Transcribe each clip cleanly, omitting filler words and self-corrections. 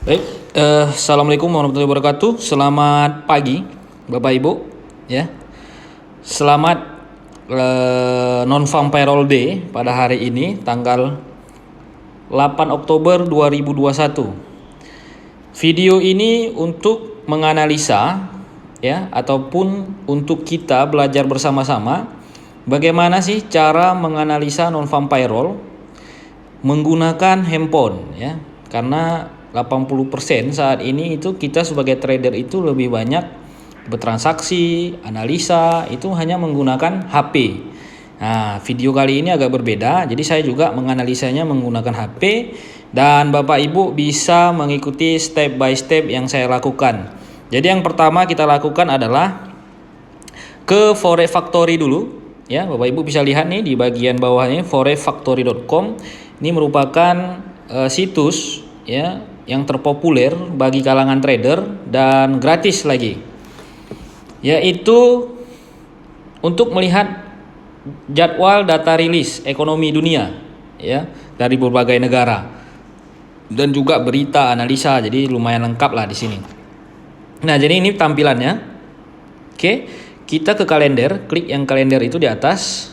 Baik, assalamualaikum warahmatullahi wabarakatuh. Selamat pagi, Bapak Ibu. Ya, selamat non-farm payroll day pada hari ini, tanggal 8 Oktober 2021. Video ini untuk menganalisa, ya, ataupun untuk kita belajar bersama-sama bagaimana sih cara menganalisa non-farm payroll menggunakan handphone, ya. Karena 80% saat ini itu kita sebagai trader itu lebih banyak bertransaksi, analisa itu hanya menggunakan HP. Nah, video kali ini agak berbeda, jadi saya juga menganalisanya menggunakan HP dan Bapak Ibu bisa mengikuti step by step yang saya lakukan. Jadi yang pertama kita lakukan adalah ke Forex Factory dulu, ya. Bapak Ibu bisa lihat nih di bagian bawahnya forexfactory.com. Ini merupakan situs, ya, yang terpopuler bagi kalangan trader dan gratis lagi, yaitu untuk melihat jadwal data rilis ekonomi dunia, ya, dari berbagai negara dan juga berita analisa. Jadi lumayan lengkap lah di sini. Nah, jadi ini tampilannya. Oke, kita ke kalender, klik yang kalender itu di atas.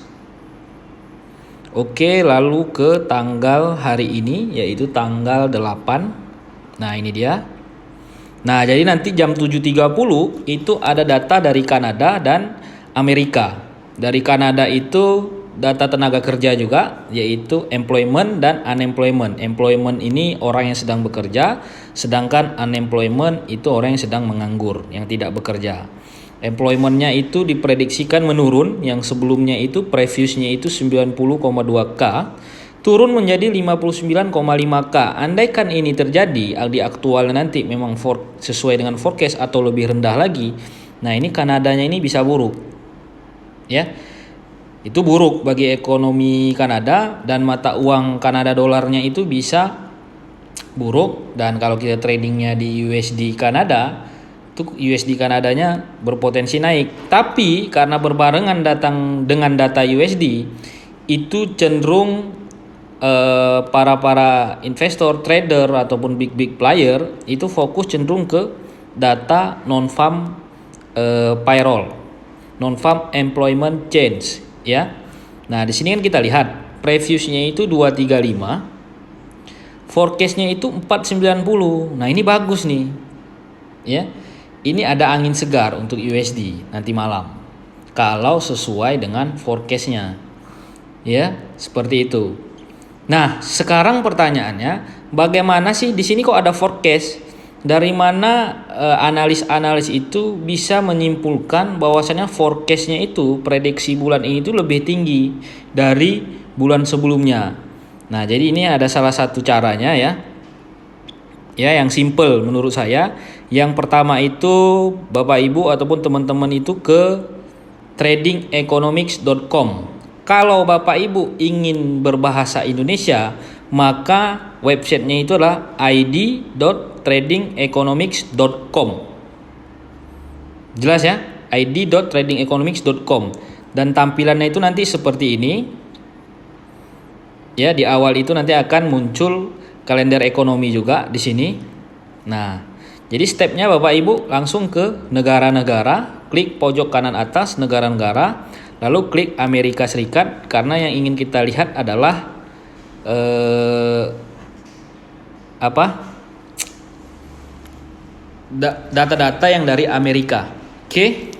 Oke, lalu ke tanggal hari ini, yaitu tanggal 8. Nah, ini dia. Nah, jadi nanti jam 7.30 itu ada data dari Kanada dan Amerika. Dari Kanada itu data tenaga kerja juga, yaitu employment dan unemployment. Employment ini orang yang sedang bekerja, sedangkan unemployment itu orang yang sedang menganggur, yang tidak bekerja. Employment-nya itu diprediksikan menurun, yang sebelumnya itu previousnya itu 90,2K, turun menjadi 59,5K. Andaikan ini terjadi di aktual nanti memang sesuai dengan forecast atau lebih rendah lagi, nah ini Kanadanya ini bisa buruk, ya. Itu buruk bagi ekonomi Kanada dan mata uang Kanada dolarnya itu bisa buruk. Dan kalau kita tradingnya di USD Kanada, itu USD Kanadanya berpotensi naik. Tapi karena berbarengan datang dengan data USD, itu cenderung para investor, trader ataupun big player itu fokus cenderung ke data non-farm payroll, non-farm employment change, ya. Nah, di sini kan kita lihat previousnya itu 235, forecastnya itu 490. Nah, ini bagus nih, ya. Ini ada angin segar untuk USD nanti malam kalau sesuai dengan forecastnya, ya, seperti itu. Nah, sekarang pertanyaannya, bagaimana sih di sini kok ada forecast? Dari mana analis-analis itu bisa menyimpulkan bahwasanya forecastnya itu prediksi bulan ini itu lebih tinggi dari bulan sebelumnya? Nah, jadi ini ada salah satu caranya, ya. Ya, yang simple menurut saya. Yang pertama itu Bapak Ibu ataupun teman-teman itu ke tradingeconomics.com. Kalau Bapak Ibu ingin berbahasa Indonesia, maka websitenya itu adalah id.tradingeconomics.com. Jelas ya? id.tradingeconomics.com. Dan tampilannya itu nanti seperti ini. Ya, di awal itu nanti akan muncul kalender ekonomi juga di sini. Nah, jadi stepnya Bapak Ibu langsung ke negara-negara, klik pojok kanan atas negara-negara, lalu klik Amerika Serikat karena yang ingin kita lihat adalah data-data yang dari Amerika. Oke.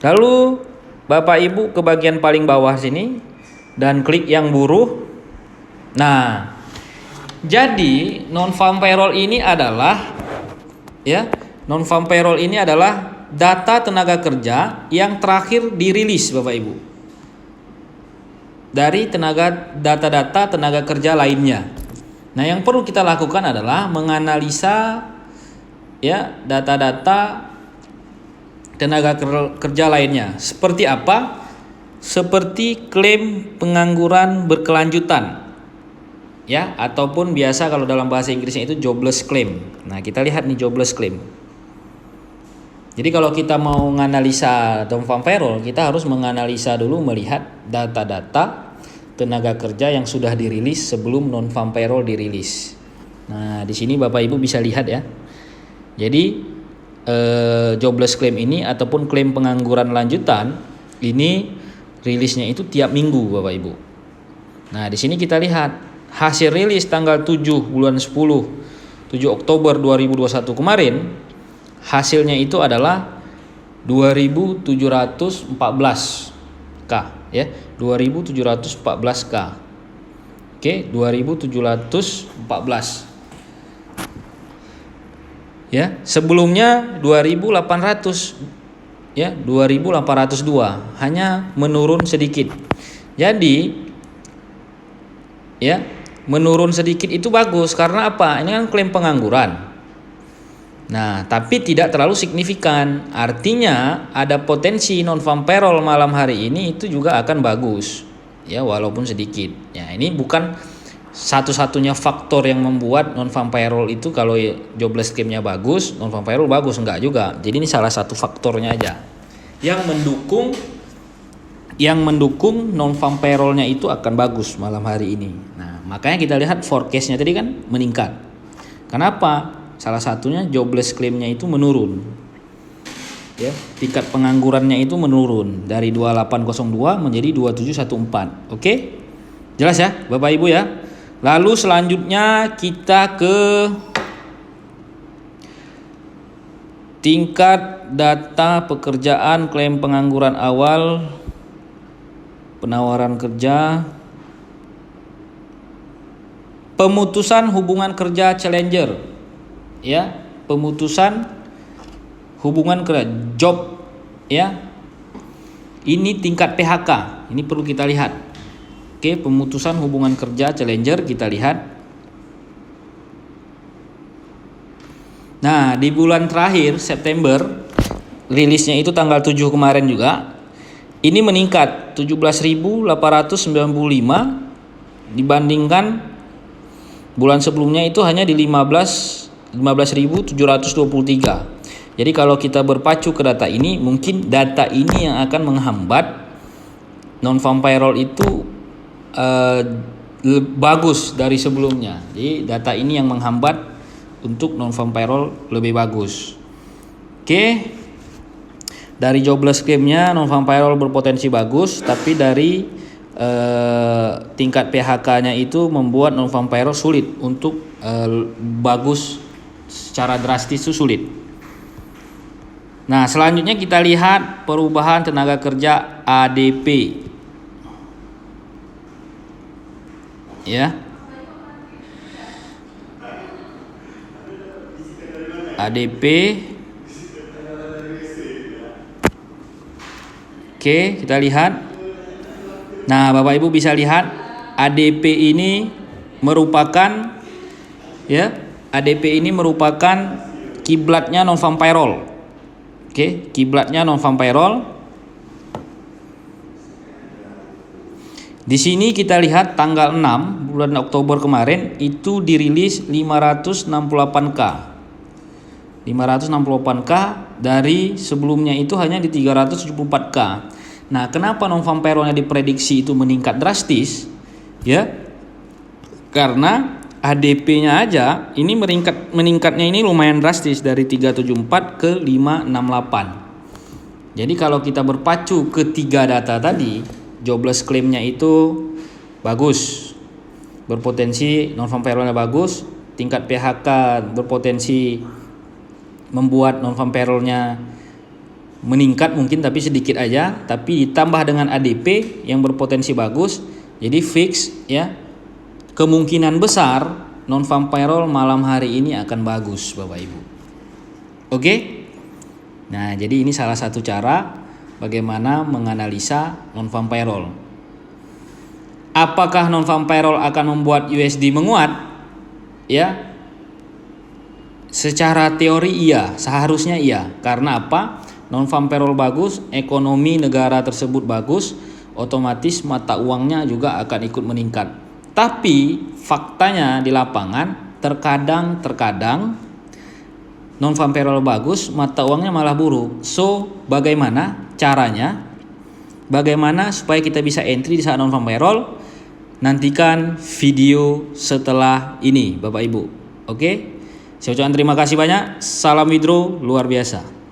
Lalu Bapak Ibu ke bagian paling bawah sini dan klik yang buruh. Nah, jadi non-farm payroll ini adalah, ya, non-farm payroll ini adalah data tenaga kerja yang terakhir dirilis Bapak Ibu dari data-data tenaga kerja lainnya. Nah, yang perlu kita lakukan adalah menganalisa, ya, data-data tenaga kerja lainnya. Seperti apa? Seperti klaim pengangguran berkelanjutan, ya, ataupun biasa kalau dalam bahasa Inggrisnya itu jobless claim. Nah, kita lihat nih jobless claim. Jadi kalau kita mau menganalisa non-farm payroll, kita harus menganalisa dulu, melihat data-data tenaga kerja yang sudah dirilis sebelum non-farm payroll dirilis. Nah, di sini Bapak Ibu bisa lihat ya. Jadi jobless claim ini ataupun klaim pengangguran lanjutan ini rilisnya itu tiap minggu Bapak Ibu. Nah, di sini kita lihat hasil rilis tanggal 7 bulan 10 7 Oktober 2021 kemarin, hasilnya itu adalah 2714K ya, 2714K. Oke, 2714. Ya, sebelumnya 2800 ya, 2802, hanya menurun sedikit. Jadi ya, menurun sedikit itu bagus karena apa? Ini kan klaim pengangguran. Nah, tapi tidak terlalu signifikan. Artinya ada potensi non-farm payroll malam hari ini itu juga akan bagus. Ya, walaupun sedikit. Ya, ini bukan satu-satunya faktor yang membuat non-farm payroll itu kalau jobless claim-nya bagus, non-farm payroll bagus, enggak juga. Jadi ini salah satu faktornya aja. Yang mendukung non-farm payroll-nya itu akan bagus malam hari ini. Nah, makanya kita lihat forecast-nya tadi kan meningkat. Kenapa? Salah satunya jobless claim-nya itu menurun. Ya, tingkat penganggurannya itu menurun dari 2802 menjadi 2714. Oke? Jelas ya, Bapak Ibu ya? Lalu selanjutnya kita ke tingkat data pekerjaan klaim pengangguran awal, penawaran kerja, pemutusan hubungan kerja challenger, ya, pemutusan hubungan kerja job, ya. Ini tingkat PHK, ini perlu kita lihat. Oke, pemutusan hubungan kerja challenger kita lihat. Nah, di bulan terakhir September, rilisnya itu tanggal 7 kemarin juga. Ini meningkat 17.895 dibandingkan bulan sebelumnya itu hanya di 15.723. Jadi kalau kita berpacu ke data ini, mungkin data ini yang akan menghambat non-farm payroll itu bagus dari sebelumnya. Jadi data ini yang menghambat untuk non-farm payroll lebih bagus. Oke. Dari jobless claim-nya non-farm payroll berpotensi bagus, tapi dari tingkat PHK-nya itu membuat non-farm payroll sulit untuk bagus secara drastis, itu sulit. Nah, selanjutnya kita lihat perubahan tenaga kerja ADP. Ya. ADP. Oke, kita lihat. Nah, Bapak Ibu bisa lihat ADP ini merupakan ADP ini merupakan kiblatnya non-farm payroll. Oke, kiblatnya non-farm payroll. Di sini kita lihat tanggal 6 bulan Oktober kemarin itu dirilis 568K. 568K dari sebelumnya itu hanya di 374K. Nah, kenapa non-farm payroll-nya diprediksi itu meningkat drastis? Ya. Karena ADP-nya aja ini meningkatnya ini lumayan drastis dari 374 ke 568. Jadi kalau kita berpacu ke tiga data tadi, jobless claim-nya itu bagus, berpotensi non-farm payroll-nya bagus, tingkat PHK berpotensi membuat non-farm payroll-nya meningkat mungkin tapi sedikit aja, tapi ditambah dengan ADP yang berpotensi bagus, jadi fix ya, kemungkinan besar non-farm payroll malam hari ini akan bagus Bapak Ibu. Oke? Nah, jadi ini salah satu cara bagaimana menganalisa non-farm payroll. Apakah non-farm payroll akan membuat USD menguat? Ya. Secara teori iya, seharusnya iya. Karena apa? Non-farm payroll bagus, ekonomi negara tersebut bagus, otomatis mata uangnya juga akan ikut meningkat. Tapi faktanya di lapangan terkadang non-farm payroll bagus, mata uangnya malah buruk. So, bagaimana caranya? Bagaimana supaya kita bisa entry di saat non-farm payroll? Nantikan video setelah ini, Bapak Ibu. Oke. Saya ucapkan terima kasih banyak. Salam Widro luar biasa.